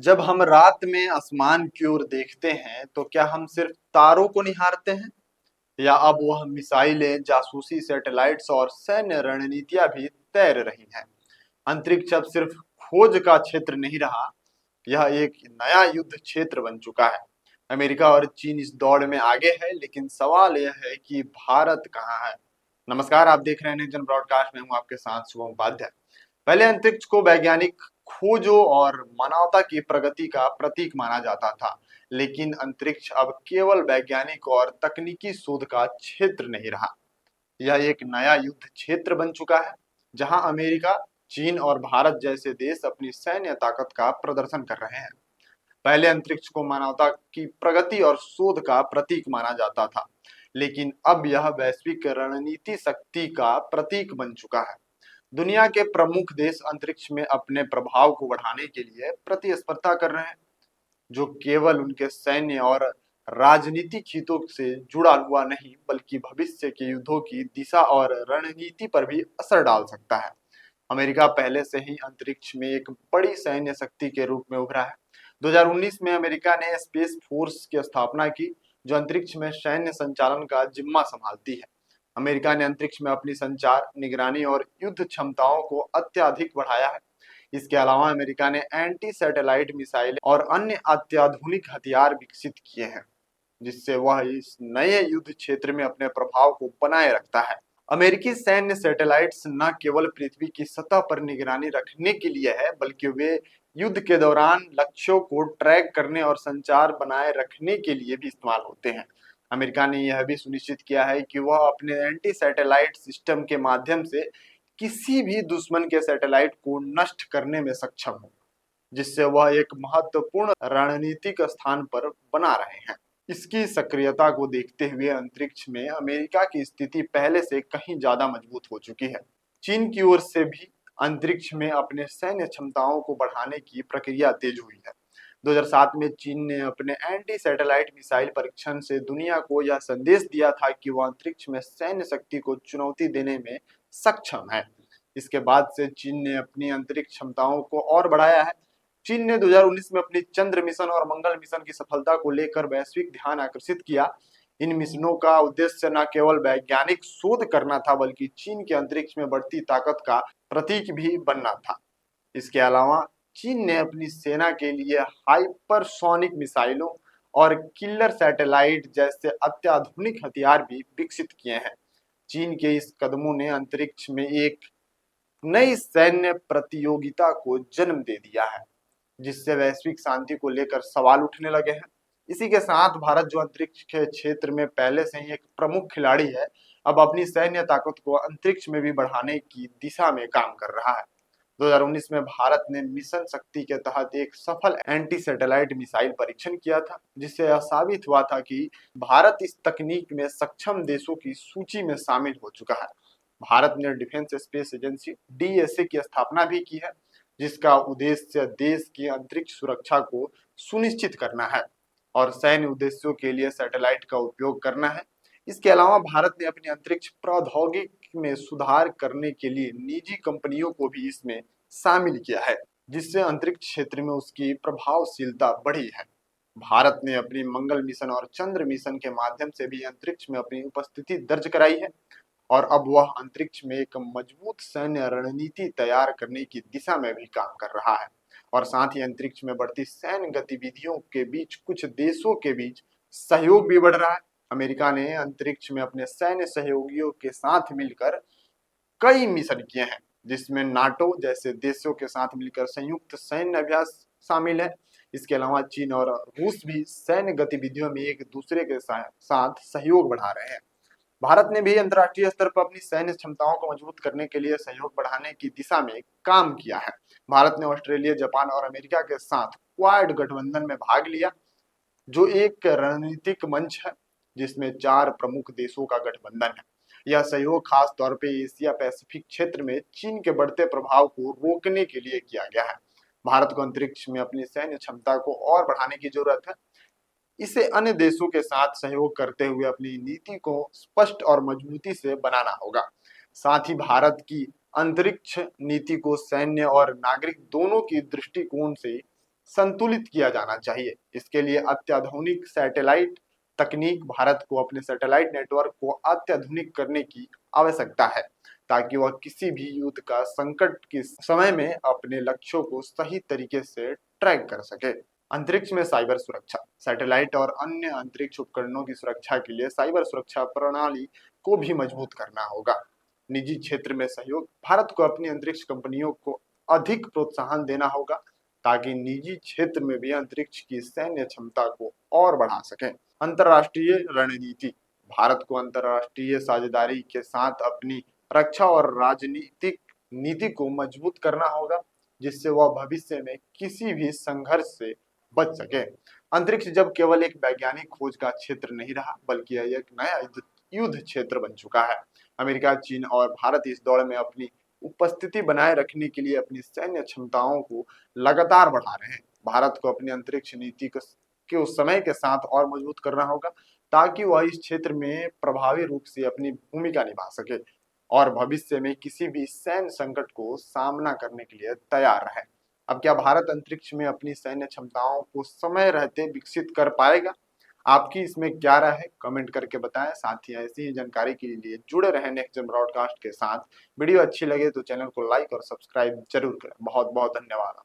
जब हम रात में आसमान की ओर देखते हैं तो क्या हम सिर्फ तारों को निहारते हैं या अब वह मिसाइलें, जासूसी सैटेलाइट्स और सैन्य रणनीतियां भी तैर रही हैं। अंतरिक्ष अब सिर्फ खोज का क्षेत्र नहीं रहा, यह एक नया युद्ध क्षेत्र बन चुका है। अमेरिका और चीन इस दौड़ में आगे है, लेकिन सवाल यह है कि भारत कहाँ है। नमस्कार, आप देख रहे हैं नेशन ब्रॉडकास्ट में, हूँ आपके साथ शुभम उपाध्याय। पहले अंतरिक्ष को वैज्ञानिक खोजों और मानवता की प्रगति का प्रतीक माना जाता था, लेकिन अंतरिक्ष अब केवल वैज्ञानिक और तकनीकी शोध का क्षेत्र नहीं रहा। यह एक नया युद्ध क्षेत्र बन चुका है, जहां अमेरिका, चीन और भारत जैसे देश अपनी सैन्य ताकत का प्रदर्शन कर रहे हैं। पहले अंतरिक्ष को मानवता की प्रगति और शोध का प्रतीक माना जाता था, लेकिन अब यह वैश्विक रणनीति शक्ति का प्रतीक बन चुका है। दुनिया के प्रमुख देश अंतरिक्ष में अपने प्रभाव को बढ़ाने के लिए प्रतिस्पर्धा कर रहे हैं, जो केवल उनके सैन्य और राजनीतिक हितों से जुड़ा हुआ नहीं, बल्कि भविष्य के युद्धों की दिशा और रणनीति पर भी असर डाल सकता है। अमेरिका पहले से ही अंतरिक्ष में एक बड़ी सैन्य शक्ति के रूप में उभरा है। 2019 में अमेरिका ने स्पेस फोर्स की स्थापना की, जो अंतरिक्ष में सैन्य संचालन का जिम्मा संभालती है। अमेरिका ने अंतरिक्ष में अपनी संचार, निगरानी और युद्ध क्षमताओं को अत्यधिक बढ़ाया है। इसके अलावा अमेरिका ने एंटी सैटेलाइट मिसाइल और अन्य अत्याधुनिक हथियार विकसित किए हैं, जिससे वह इस नए युद्ध क्षेत्र में अपने प्रभाव को बनाए रखता है। अमेरिकी सैन्य सैटेलाइट्स न केवल पृथ्वी की सतह पर निगरानी रखने के लिए है, बल्कि वे युद्ध के दौरान लक्ष्यों को ट्रैक करने और संचार बनाए रखने के लिए भी इस्तेमाल होते हैं। अमेरिका ने यह भी सुनिश्चित किया है कि वह अपने एंटी सैटेलाइट सिस्टम के माध्यम से किसी भी दुश्मन के सैटेलाइट को नष्ट करने में सक्षम हो, जिससे वह एक महत्वपूर्ण रणनीतिक स्थान पर बना रहे हैं। इसकी सक्रियता को देखते हुए अंतरिक्ष में अमेरिका की स्थिति पहले से कहीं ज्यादा मजबूत हो चुकी है। चीन की ओर से भी अंतरिक्ष में अपने सैन्य क्षमताओं को बढ़ाने की प्रक्रिया तेज हुई है। 2007 में चीन ने अपने एंटी सैटेलाइट मिसाइल परीक्षण से दुनिया को यह संदेश दिया था कि वह अंतरिक्ष में सैन्य शक्ति को चुनौती देने में सक्षम है। इसके बाद से चीन ने अपनी अंतरिक्ष क्षमताओं को और बढ़ाया है। चीन ने 2019 में अपनी चंद्र मिशन और मंगल मिशन की सफलता को लेकर वैश्विक ध्यान आकर्षित किया। इन मिशनों का उद्देश्य न केवल वैज्ञानिक शोध करना था, बल्कि चीन के अंतरिक्ष में बढ़ती ताकत का प्रतीक भी बनना था। इसके अलावा चीन ने अपनी सेना के लिए हाइपरसोनिक मिसाइलों और किलर सैटेलाइट जैसे अत्याधुनिक हथियार भी विकसित किए हैं। चीन के इस कदमों ने अंतरिक्ष में एक नई सैन्य प्रतियोगिता को जन्म दे दिया है, जिससे वैश्विक शांति को लेकर सवाल उठने लगे हैं। इसी के साथ भारत, जो अंतरिक्ष के क्षेत्र में पहले से ही एक प्रमुख खिलाड़ी है, अब अपनी सैन्य ताकत को अंतरिक्ष में भी बढ़ाने की दिशा में काम कर रहा है। 2019 में भारत ने मिशन शक्ति के तहत एक सफल एंटी सैटेलाइट मिसाइल परीक्षण किया था, जिससे यह साबित हुआ था कि भारत इस तकनीक में सक्षम देशों की सूची में शामिल हो चुका है। भारत ने डिफेंस स्पेस एजेंसी डीएसए की स्थापना भी की है, जिसका उद्देश्य देश की अंतरिक्ष सुरक्षा को सुनिश्चित करना है और सैन्य उद्देश्यों के लिए सैटेलाइट का उपयोग करना है। इसके अलावा भारत ने अपनी अंतरिक्ष प्रौद्योगिकी में सुधार करने के लिए निजी कंपनियों को भी इसमें शामिल किया है, जिससे अंतरिक्ष क्षेत्र में उसकी प्रभावशीलता बढ़ी है। भारत ने अपनी मंगल मिशन और चंद्र मिशन के माध्यम से भी अंतरिक्ष में अपनी उपस्थिति दर्ज कराई है और अब वह अंतरिक्ष में एक मजबूत सैन्य रणनीति तैयार करने की दिशा में भी काम कर रहा है। और साथ ही अंतरिक्ष में बढ़ती सैन्य गतिविधियों के बीच कुछ देशों के बीच सहयोग भी बढ़ रहा है। अमेरिका ने अंतरिक्ष में अपने सैन्य सहयोगियों के साथ मिलकर कई मिशन किए हैं, जिसमें नाटो जैसे देशों के साथ मिलकर संयुक्त सैन्य अभ्यास शामिल है। इसके अलावा चीन और रूस भी सैन्य गतिविधियों में एक दूसरे के साथ सहयोग बढ़ा रहे हैं। भारत ने भी अंतर्राष्ट्रीय स्तर पर अपनी सैन्य क्षमताओं को मजबूत करने के लिए सहयोग बढ़ाने की दिशा में काम किया है। भारत ने ऑस्ट्रेलिया, जापान और अमेरिका के साथ क्वाड गठबंधन में भाग लिया, जो एक रणनीतिक मंच है जिसमें 4 प्रमुख देशों का गठबंधन है। यह सहयोग खास तौर पे एशिया पैसिफिक क्षेत्र में चीन के बढ़ते प्रभाव को रोकने के लिए किया गया है। भारत को अंतरिक्ष में अपनी सैन्य क्षमता को और बढ़ाने की जरूरत है। इसे अन्य देशों के साथ सहयोग करते हुए अपनी नीति को स्पष्ट और मजबूती से बनाना होगा। साथ ही भारत की अंतरिक्ष नीति को सैन्य और नागरिक दोनों की दृष्टिकोण से संतुलित किया जाना चाहिए। इसके लिए अत्याधुनिक सैटेलाइट तकनीक, भारत को अपने सैटेलाइट नेटवर्क को अत्याधुनिक करने की आवश्यकता है, ताकि वह किसी भी युद्ध का संकट के समय में अपने लक्ष्यों को सही तरीके से ट्रैक कर सके। अंतरिक्ष में साइबर सुरक्षा, सैटेलाइट और अन्य अंतरिक्ष उपकरणों की सुरक्षा के लिए साइबर सुरक्षा प्रणाली को भी मजबूत करना होगा। निजी क्षेत्र में सहयोग, भारत को अपनी अंतरिक्ष कंपनियों को अधिक प्रोत्साहन देना होगा, ताकि निजी क्षेत्र में भी अंतरिक्ष की सैन्य क्षमता को और बढ़ा सकें। अंतर्राष्ट्रीय रणनीति, भारत को अंतर्राष्ट्रीय साझेदारी के साथ अपनी रक्षा और राजनीतिक नीति को मजबूत करना होगा, जिससे वह भविष्य में किसी भी संघर्ष से बच सके। अंतरिक्ष जब केवल एक वैज्ञानिक खोज का क्षेत्र नहीं रहा, बल्कि यह एक नया युद्ध क्षेत्र बन चुका है। अमेरिका, चीन और भारत इस दौड़ में अपनी उपस्थिति बनाए रखने के लिए अपनी सैन्य क्षमताओं को लगातार बढ़ा रहे हैं। भारत को अपनी अंतरिक्ष नीति के उस समय के साथ और मजबूत करना होगा, ताकि वह इस क्षेत्र में प्रभावी रूप से अपनी भूमिका निभा सके और भविष्य में किसी भी सैन्य संकट को सामना करने के लिए तैयार रहे। अब क्या भारत अंतरिक्ष में अपनी सैन्य क्षमताओं को समय रहते विकसित कर पाएगा? आपकी इसमें क्या राय है? कमेंट करके बताएं। साथ ही ऐसी ही जानकारी के लिए जुड़े रहें नेक्स्ट जन ब्रॉडकास्ट के साथ। वीडियो अच्छी लगे तो चैनल को लाइक और सब्सक्राइब जरूर करें। बहुत बहुत धन्यवाद।